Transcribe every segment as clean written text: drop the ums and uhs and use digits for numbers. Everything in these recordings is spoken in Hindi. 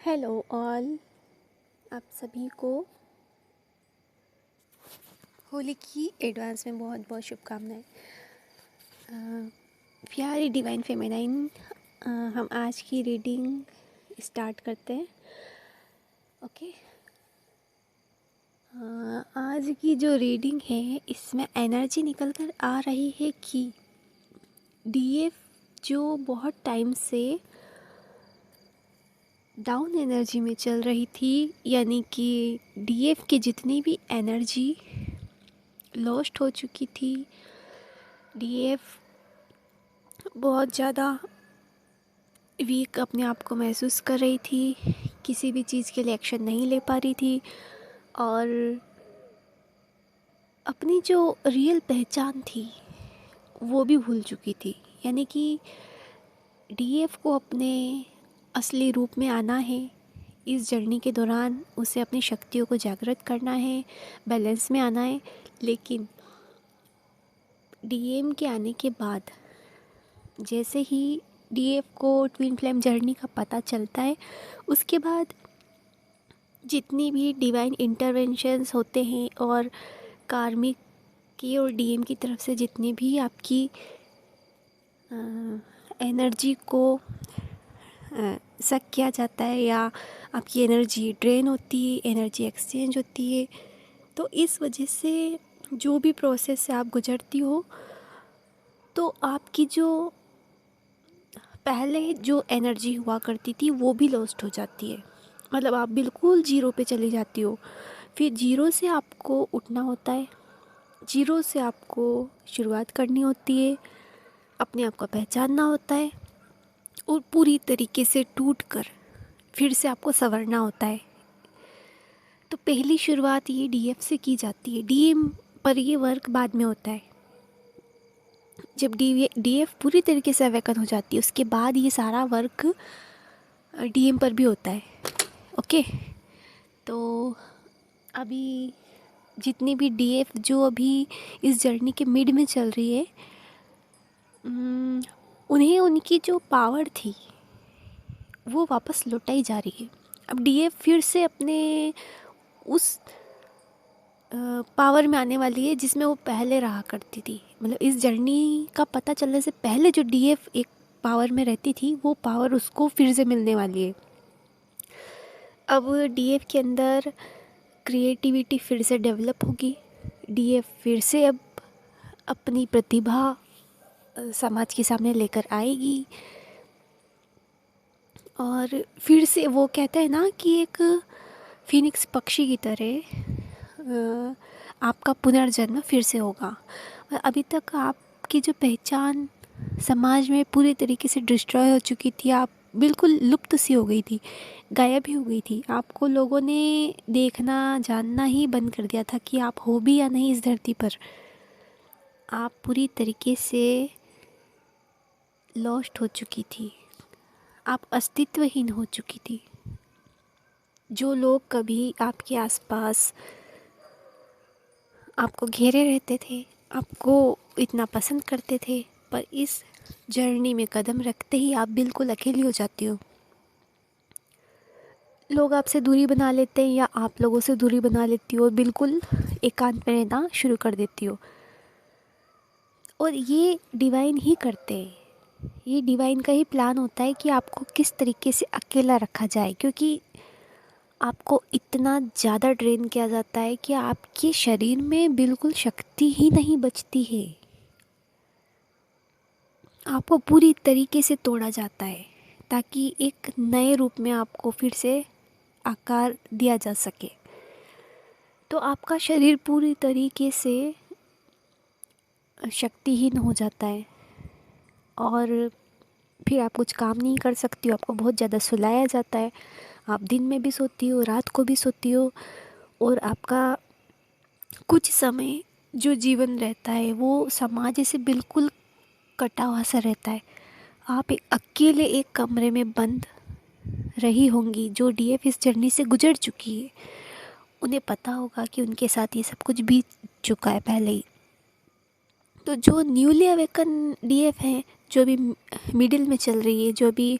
हेलो ऑल, आप सभी को होली की एडवांस में बहुत बहुत शुभकामनाएं। प्यारी डिवाइन फेमिनाइन, हम आज की रीडिंग स्टार्ट करते हैं। ओके। आज की जो रीडिंग है इसमें एनर्जी निकल कर आ रही है कि डीएफ जो बहुत टाइम से डाउन एनर्जी में चल रही थी, यानी कि डीएफ की जितनी भी एनर्जी लॉस्ट हो चुकी थी, डीएफ बहुत ज़्यादा वीक अपने आप को महसूस कर रही थी, किसी भी चीज़ के लिए एक्शन नहीं ले पा रही थी और अपनी जो रियल पहचान थी वो भी भूल चुकी थी। यानी कि डीएफ को अपने असली रूप में आना है। इस जर्नी के दौरान उसे अपनी शक्तियों को जागृत करना है, बैलेंस में आना है। लेकिन डीएम के आने के बाद जैसे ही डीएफ को ट्विन फ्लेम जर्नी का पता चलता है, उसके बाद जितनी भी डिवाइन इंटरवेंशंस होते हैं और कार्मिक की और डीएम की तरफ से जितनी भी आपकी एनर्जी को सक किया जाता है या आपकी एनर्जी ड्रेन होती है, एनर्जी एक्सचेंज होती है, तो इस वजह से जो भी प्रोसेस से आप गुजरती हो, तो आपकी जो पहले जो एनर्जी हुआ करती थी वो भी लॉस्ट हो जाती है। मतलब आप बिल्कुल जीरो पे चली जाती हो। फिर जीरो से आपको उठना होता है, जीरो से आपको शुरुआत करनी होती है, अपने आप को पहचानना होता है और पूरी तरीके से टूट कर फिर से आपको संवरना होता है। तो पहली शुरुआत ये डीएफ से की जाती है। डीएम पर ये वर्क बाद में होता है। जब डीएफ पूरी तरीके से अवेकन हो जाती है, उसके बाद ये सारा वर्क डीएम पर भी होता है। ओके। तो अभी जितनी भी डीएफ जो अभी इस जर्नी के मिड में चल रही है, उन्हें उनकी जो पावर थी वो वापस लौटाई जा रही है। अब डीएफ फिर से अपने उस पावर में आने वाली है जिसमें वो पहले रहा करती थी। मतलब इस जर्नी का पता चलने से पहले जो डीएफ एक पावर में रहती थी, वो पावर उसको फिर से मिलने वाली है। अब डीएफ के अंदर क्रिएटिविटी फिर से डेवलप होगी। डीएफ फिर से अब अपनी प्रतिभा समाज के सामने लेकर आएगी और फिर से वो कहता है ना कि एक फिनिक्स पक्षी की तरह आपका पुनर्जन्म फिर से होगा। अभी तक आपकी जो पहचान समाज में पूरी तरीके से डिस्ट्रॉय हो चुकी थी, आप बिल्कुल लुप्त सी हो गई थी, गायब ही हो गई थी। आपको लोगों ने देखना जानना ही बंद कर दिया था कि आप हो भी या नहीं इस धरती पर। आप पूरी तरीके से लॉस्ट हो चुकी थी, आप अस्तित्वहीन हो चुकी थी। जो लोग कभी आपके आसपास आपको घेरे रहते थे, आपको इतना पसंद करते थे, पर इस जर्नी में कदम रखते ही आप बिल्कुल अकेली हो जाती हो। लोग आपसे दूरी बना लेते हैं या आप लोगों से दूरी बना लेती हो और बिल्कुल एकांत में रहना शुरू कर देती हो। और ये डिवाइन ही करते हैं, ये डिवाइन का ही प्लान होता है कि आपको किस तरीके से अकेला रखा जाए, क्योंकि आपको इतना ज़्यादा ड्रेन किया जाता है कि आपके शरीर में बिल्कुल शक्ति ही नहीं बचती है। आपको पूरी तरीके से तोड़ा जाता है ताकि एक नए रूप में आपको फिर से आकार दिया जा सके। तो आपका शरीर पूरी तरीके से शक्तिहीन हो जाता है और फिर आप कुछ काम नहीं कर सकती हो। आपको बहुत ज़्यादा सुलाया जाता है। आप दिन में भी सोती हो, रात को भी सोती हो और आपका कुछ समय जो जीवन रहता है वो समाज से बिल्कुल कटा हुआ सा रहता है। आप अकेले एक कमरे में बंद रही होंगी। जो डीएफ इस जर्नी से गुजर चुकी है उन्हें पता होगा कि उनके साथ ये सब कुछ बीत चुका है पहले ही। तो जो न्यूली अवेकन डीएफ हैं, जो भी मिडिल में चल रही है, जो भी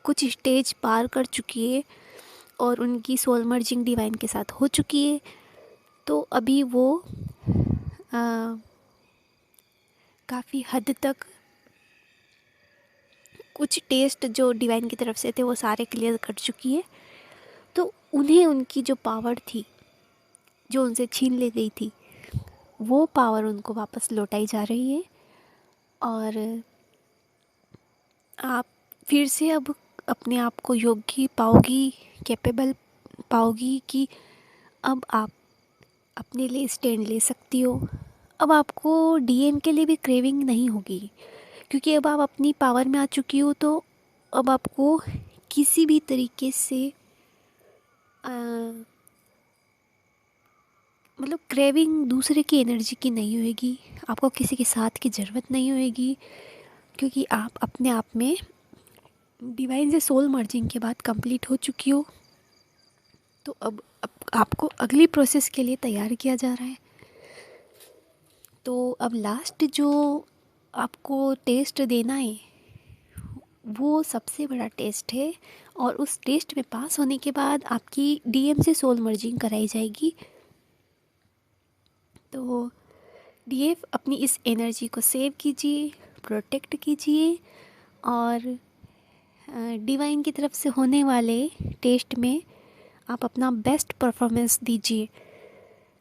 कुछ स्टेज पार कर चुकी है और उनकी सोल मर्जिंग डिवाइन के साथ हो चुकी है। तो अभी वो काफ़ी हद तक कुछ टेस्ट जो डिवाइन की तरफ से थे वो सारे क्लियर कर चुकी है। तो उन्हें उनकी जो पावर थी जो उनसे छीन ली गई थी वो पावर उनको वापस लौटाई जा रही है। और आप फिर से अब अपने आप को योग्य पाओगी, कैपेबल पाओगी कि अब आप अपने लिए स्टैंड ले सकती हो। अब आपको डीएम के लिए भी क्रेविंग नहीं होगी, क्योंकि अब आप अपनी पावर में आ चुकी हो। तो अब आपको किसी भी तरीके से मतलब क्रेविंग दूसरे की एनर्जी की नहीं होएगी। आपको किसी के साथ की ज़रूरत नहीं होएगी, क्योंकि आप अपने आप में डिवाइन से सोल मर्जिंग के बाद कंप्लीट हो चुकी हो। तो अब आपको अगली प्रोसेस के लिए तैयार किया जा रहा है। तो अब लास्ट जो आपको टेस्ट देना है वो सबसे बड़ा टेस्ट है, और उस टेस्ट में पास होने के बाद आपकी डीएम से सोल मर्जिंग कराई जाएगी। तो डीएफ अपनी इस एनर्जी को सेव कीजिए, प्रोटेक्ट कीजिए, और डिवाइन की तरफ से होने वाले टेस्ट में आप अपना बेस्ट परफॉर्मेंस दीजिए,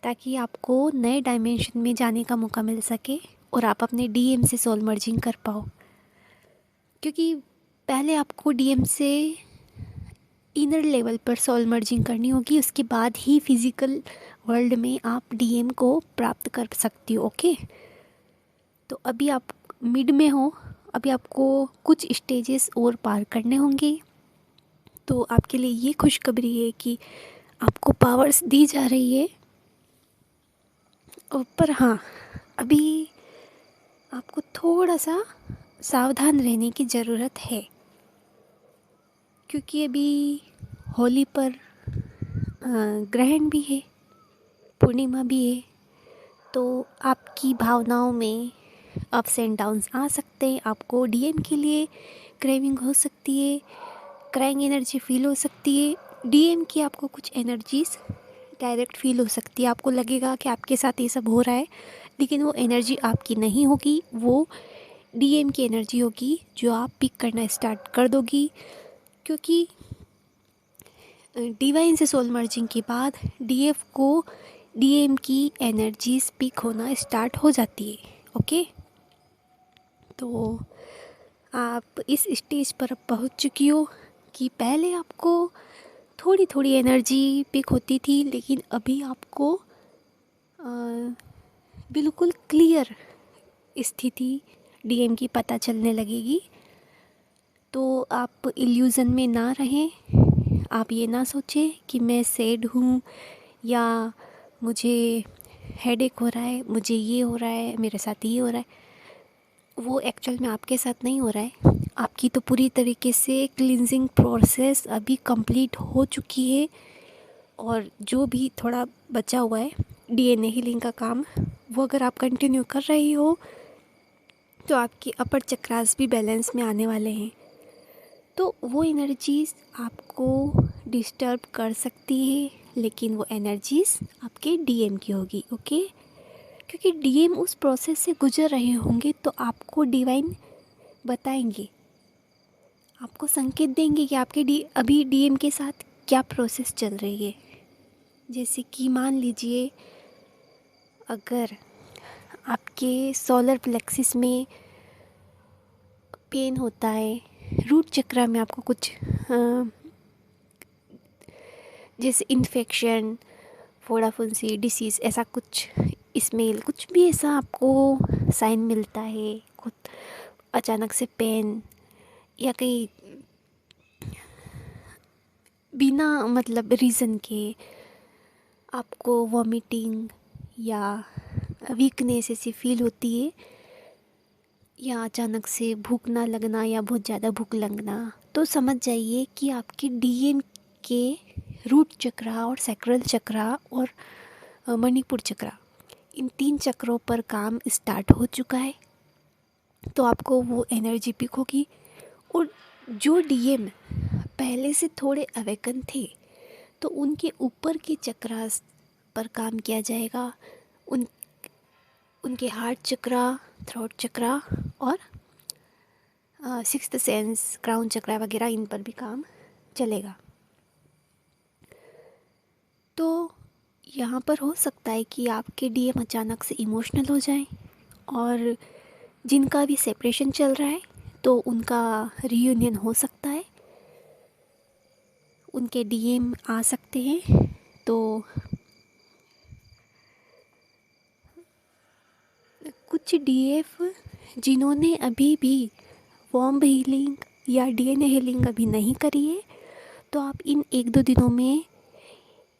ताकि आपको नए डायमेंशन में जाने का मौका मिल सके और आप अपने डीएम से सोल मर्जिंग कर पाओ। क्योंकि पहले आपको डीएम से इनर लेवल पर सोल मर्जिंग करनी होगी, उसके बाद ही फिज़िकल वर्ल्ड में आप डीएम को प्राप्त कर सकती हो। ओके, तो अभी आप मिड में हो, अभी आपको कुछ स्टेजेस और पार करने होंगे। तो आपके लिए ये खुशखबरी है कि आपको पावर्स दी जा रही है। पर हाँ, अभी आपको थोड़ा सा सावधान रहने की ज़रूरत है, क्योंकि अभी होली पर ग्रहण भी है, पूर्णिमा भी है। तो आपकी भावनाओं में अप्स एंड डाउन्स आ सकते हैं। आपको डीएम के लिए क्रेविंग हो सकती है, क्राइंग एनर्जी फील हो सकती है। डीएम की आपको कुछ एनर्जीज डायरेक्ट फील हो सकती है। आपको लगेगा कि आपके साथ ये सब हो रहा है, लेकिन वो एनर्जी आपकी नहीं होगी, वो डीएम की एनर्जी होगी जो आप पिक करना स्टार्ट कर दोगी। क्योंकि डिवाइन से सोल मर्जिंग के बाद डीएफ को डीएम की एनर्जीज पिक होना स्टार्ट हो जाती है। ओके, तो आप इस स्टेज पर अब पहुंच चुकी हो कि पहले आपको थोड़ी थोड़ी एनर्जी पिक होती थी, लेकिन अभी आपको बिल्कुल क्लियर स्थिति डीएम की पता चलने लगेगी। तो आप इल्यूज़न में ना रहें। आप ये ना सोचें कि मैं सैड हूँ या मुझे हेडेक हो रहा है, मुझे ये हो रहा है, मेरे साथ ये हो रहा है। वो एक्चुअल में आपके साथ नहीं हो रहा है। आपकी तो पूरी तरीके से क्लींजिंग प्रोसेस अभी कंप्लीट हो चुकी है, और जो भी थोड़ा बचा हुआ है डीएनए हीलिंग का काम, वो अगर आप कंटिन्यू कर रही हो तो आपके अपर चक्रास भी बैलेंस में आने वाले हैं। तो वो एनर्जीज़ आपको डिस्टर्ब कर सकती है, लेकिन वो एनर्जीज़ आपके डीएम की होगी। ओके, क्योंकि डीएम उस प्रोसेस से गुजर रहे होंगे, तो आपको डिवाइन बताएंगे, आपको संकेत देंगे कि आपके अभी डीएम के साथ क्या प्रोसेस चल रही है। जैसे कि मान लीजिए अगर आपके सोलर प्लेक्सिस में पेन होता है, रूट चक्रा में आपको कुछ जैसे इन्फेक्शन, फोड़ा फुंसी, डिसीज़, ऐसा कुछ स्मेल, कुछ भी ऐसा आपको साइन मिलता है, खुद अचानक से पेन, या कहीं बिना मतलब रीज़न के आपको वॉमिटिंग या वीकनेस ऐसी फील होती है, या अचानक से भूख ना लगना या बहुत ज़्यादा भूख लगना, तो समझ जाइए कि आपके डीएम के रूट चक्रा और सैक्रल चक्रा और मणिपुर चक्रा, इन 3 चक्रों पर काम स्टार्ट हो चुका है। तो आपको वो एनर्जी पिक होगी, और जो डीएम पहले से थोड़े अवेकन थे तो उनके ऊपर के चक्रास पर काम किया जाएगा। उन उनके हार्ट चक्रा, थ्रोट चक्रा और सिक्स्थ सेंस, क्राउन चक्रा वगैरह, इन पर भी काम चलेगा। तो यहाँ पर हो सकता है कि आपके डीएम अचानक से इमोशनल हो जाएं, और जिनका भी सेपरेशन चल रहा है तो उनका रीयूनियन हो सकता है, उनके डीएम आ सकते हैं। तो कुछ डीएफ जिन्होंने अभी भी वॉर्म हीलिंग या डीएनए हीलिंग अभी नहीं करी है, तो आप इन 1-2 दिनों में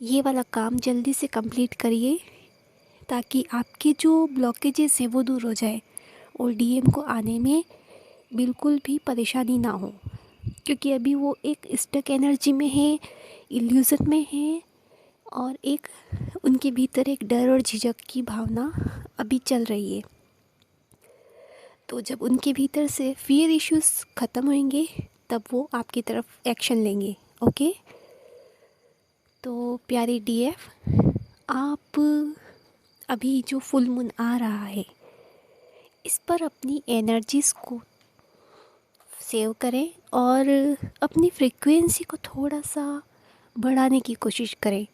ये वाला काम जल्दी से कंप्लीट करिए, ताकि आपके जो ब्लॉकेजेस हैं वो दूर हो जाए और डीएम को आने में बिल्कुल भी परेशानी ना हो। क्योंकि अभी वो एक स्टक एनर्जी में है, इल्यूज़न में है, और एक उनके भीतर एक डर और झिझक की भावना अभी चल रही है। तो जब उनके भीतर से फियर इश्यूज ख़त्म होंगे तब वो आपकी तरफ एक्शन लेंगे। ओके, तो प्यारे डीएफ, आप अभी जो फुल मून आ रहा है इस पर अपनी एनर्जीज़ को सेव करें और अपनी फ्रीक्वेंसी को थोड़ा सा बढ़ाने की कोशिश करें।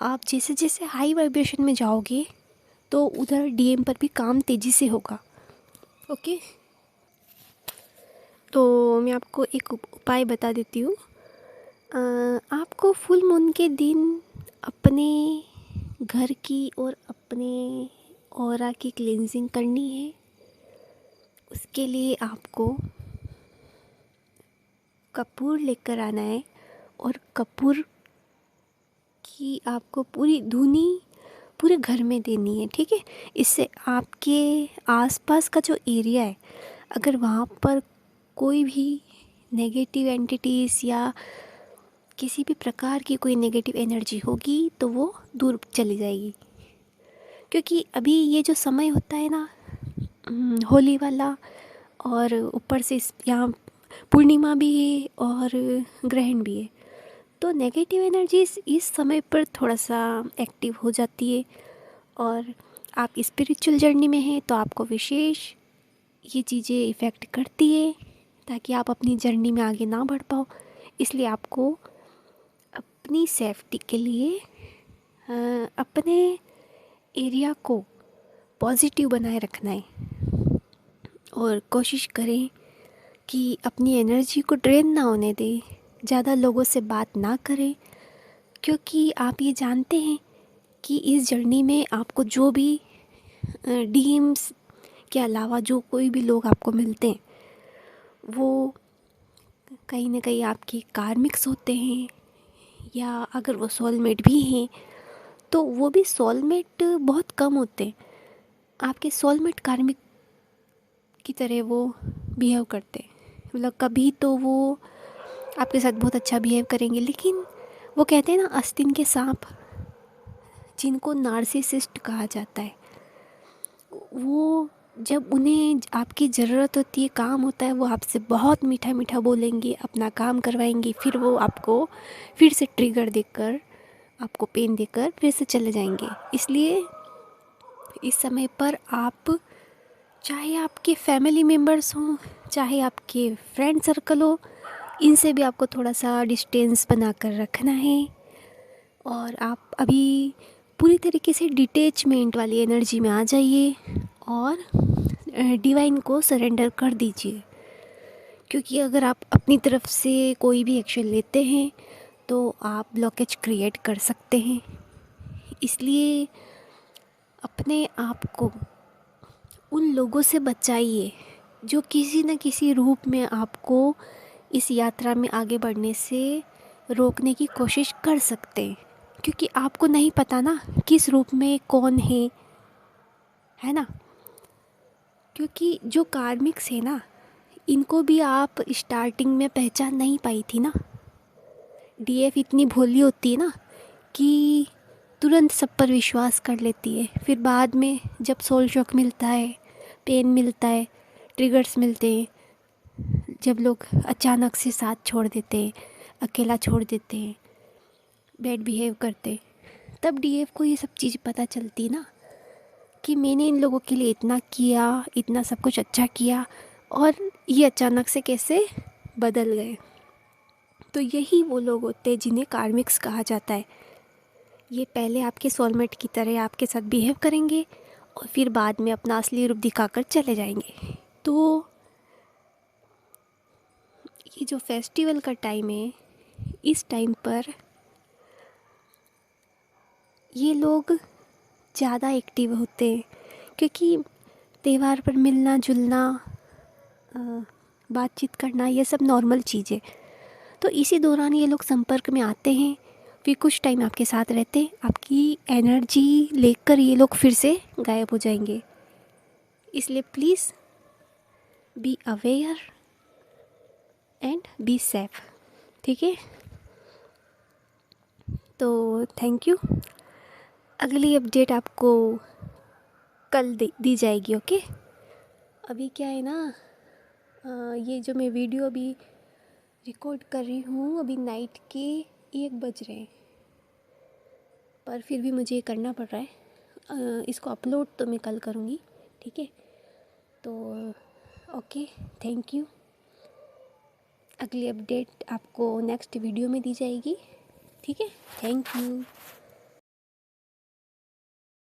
आप जैसे जैसे हाई वाइब्रेशन में जाओगे तो उधर डीएम पर भी काम तेज़ी से होगा। ओके, तो मैं आपको एक उपाय बता देती हूँ। आपको फुल मून के दिन अपने घर की और अपने ऑरा की क्लींजिंग करनी है। उसके लिए आपको कपूर लेकर आना है और कपूर की आपको पूरी धुनी पूरे घर में देनी है, ठीक है। इससे आपके आसपास का जो एरिया है, अगर वहाँ पर कोई भी नेगेटिव एंटिटीज़ या किसी भी प्रकार की कोई नेगेटिव एनर्जी होगी तो वो दूर चली जाएगी। क्योंकि अभी ये जो समय होता है ना, होली वाला, और ऊपर से यहाँ पूर्णिमा भी है और ग्रहण भी है, तो नेगेटिव एनर्जीज इस समय पर थोड़ा सा एक्टिव हो जाती है। और आप स्पिरिचुअल जर्नी में हैं तो आपको विशेष ये चीज़ें इफ़ेक्ट करती है, ताकि आप अपनी जर्नी में आगे ना बढ़ पाओ। इसलिए आपको अपनी सेफ्टी के लिए अपने एरिया को पॉजिटिव बनाए रखना है, और कोशिश करें कि अपनी एनर्जी को ड्रेन ना होने दें, ज़्यादा लोगों से बात ना करें। क्योंकि आप ये जानते हैं कि इस जर्नी में आपको जो भी डीएम्स के अलावा जो कोई भी लोग आपको मिलते हैं वो कहीं ना कहीं आपके कार्मिक्स होते हैं, या अगर वो सोलमेट भी हैं तो वो भी सोलमेट बहुत कम होते हैं। आपके सोलमेट कार्मिक की तरह वो बिहेव करते हैं, मतलब कभी तो वो आपके साथ बहुत अच्छा बिहेव करेंगे, लेकिन वो कहते हैं ना, आस्तीन के सांप, जिनको नार्सिसिस्ट कहा जाता है, वो जब उन्हें आपकी ज़रूरत होती है, काम होता है, वो आपसे बहुत मीठा मीठा बोलेंगे, अपना काम करवाएंगे, फिर वो आपको फिर से ट्रिगर देकर, आपको पेन देकर फिर से चले जाएंगे। इसलिए इस समय पर आप, चाहे आपके फैमिली मेम्बर्स हों, चाहे आपके फ्रेंड सर्कल हो, इनसे भी आपको थोड़ा सा डिस्टेंस बना कर रखना है। और आप अभी पूरी तरीके से डिटैचमेंट वाली एनर्जी में आ जाइए और डिवाइन को सरेंडर कर दीजिए। क्योंकि अगर आप अपनी तरफ से कोई भी एक्शन लेते हैं तो आप ब्लॉकेज क्रिएट कर सकते हैं। इसलिए अपने आप को उन लोगों से बचाइए जो किसी न किसी रूप में आपको इस यात्रा में आगे बढ़ने से रोकने की कोशिश कर सकते हैं। क्योंकि आपको नहीं पता ना किस रूप में कौन है ना। क्योंकि जो कार्मिक्स है ना, इनको भी आप स्टार्टिंग में पहचान नहीं पाई थी ना। डीएफ इतनी भोली होती है ना कि तुरंत सब पर विश्वास कर लेती है। फिर बाद में जब सोल शॉक मिलता है, पेन मिलता है, ट्रिगर्स मिलते हैं, जब लोग अचानक से साथ छोड़ देते हैं, अकेला छोड़ देते हैं, बैड बिहेव करते, तब डीएफ को ये सब चीज़ पता चलती ना कि मैंने इन लोगों के लिए इतना किया, इतना सब कुछ अच्छा किया, और ये अचानक से कैसे बदल गए। तो यही वो लोग होते हैं जिन्हें कार्मिक्स कहा जाता है। ये पहले आपके सोलमेट की तरह आपके साथ बिहेव करेंगे और फिर बाद में अपना असली रूप दिखाकर चले जाएंगे। तो ये जो फेस्टिवल का टाइम है, इस टाइम पर ये लोग ज़्यादा एक्टिव होते हैं, क्योंकि त्यौहार पर मिलना जुलना, बातचीत करना, ये सब नॉर्मल चीज़ है। तो इसी दौरान ये लोग संपर्क में आते हैं, फिर कुछ टाइम आपके साथ रहते हैं, आपकी एनर्जी लेकर ये लोग फिर से गायब हो जाएंगे। इसलिए please be aware and be safe, ठीक है। तो थैंक यू। अगली अपडेट आपको कल दी जाएगी, ओके। अभी क्या है ना, ये जो मैं वीडियो अभी रिकॉर्ड कर रही हूँ, अभी नाइट के 1 बज रहे हैं, पर फिर भी मुझे ये करना पड़ रहा है। इसको अपलोड तो मैं कल करूँगी, ठीक है। तो ओके, थैंक यू। अगली अपडेट आपको नेक्स्ट वीडियो में दी जाएगी, ठीक है। Thank you.